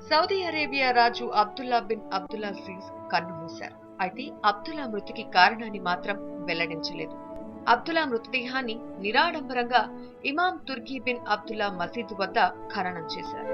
Saudi Arabia రాజు Abdullah bin అబ్దుల్అజీజ్ కన్నుమూశారు. అయితే అబ్దుల్లా మృతికి కారణాన్ని మాత్రం వెల్లడించలేదు. అబ్దుల్లా మృతదేహాన్ని నిరాడంబరంగా ఇమాం తుర్కీ బిన్ అబ్దుల్లా మసీదు వద్ద ఖననం చేశారు.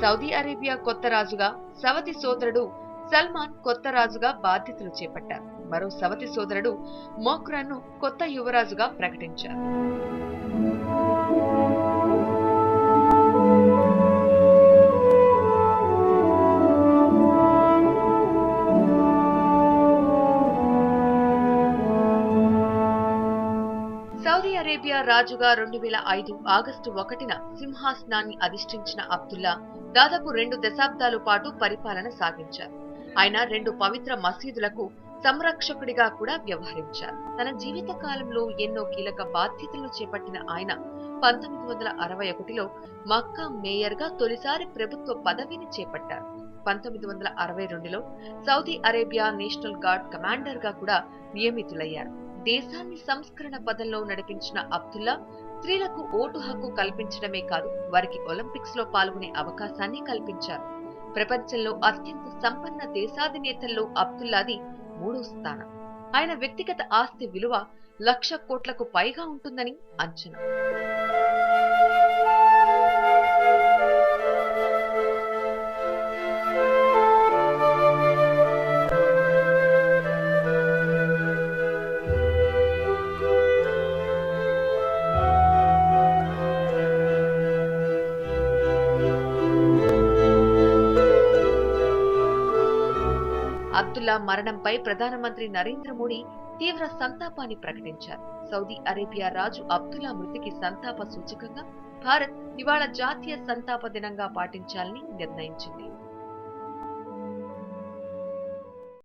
సౌదీ అరేబియా కొత్త రాజుగా సవతి సోదరుడు సల్మాన్ కొత్త రాజుగా బాధ్యతలు చేపట్టారు. మరో సవతి సోదరుడు మోక్రాన్ను కొత్త యువరాజుగా ప్రకటించారు. సౌదీ అరేబియా రాజుగా 2005 ఆగస్టు 1న సింహాసనాన్ని అధిష్ఠించిన అబ్దుల్లా దాదాపు 2 దశాబ్దాల పాటు పరిపాలన సాగించారు. ఆయన 2 పవిత్ర మసీదులకు సంరక్షకుడిగా కూడా వ్యవహరించారు. తన జీవిత కాలంలో ఎన్నో కీలక బాధ్యతలను చేపట్టిన ఆయన 1961లో మక్కా మేయర్ గా తొలిసారి ప్రభుత్వ పదవిని చేపట్టారు. 1962లో Saudi Arabia national guard commander గా కూడా నియమితులయ్యారు. దేశాన్ని సంస్కరణ పదంలో నడిపించిన అబ్దుల్లా స్త్రీలకు ఓటు హక్కు కల్పించడమే కాదు, వారికి ఒలింపిక్స్ లో పాల్గొనే అవకాశాన్ని కల్పించారు. ప్రపంచంలో అత్యంత సంపన్న దేశాధినేతల్లో అబ్దుల్లాది 3వ స్థానం. ఆయన వ్యక్తిగత ఆస్తి విలువ 1,00,000 కోట్లకు పైగా ఉంటుందని అంచనా. అబ్దుల్లా మరణంపై ప్రధానమంత్రి నరేంద్ర మోడీ తీవ్ర సంతాపాన్ని ప్రకటించారు. సౌదీ అరేబియా రాజు అబ్దుల్లా మృతికి సంతాప సూచకంగా భారత్ ఇవాళ జాతీయ సంతాప దినంగా పాటించాలని నిర్ణయించింది.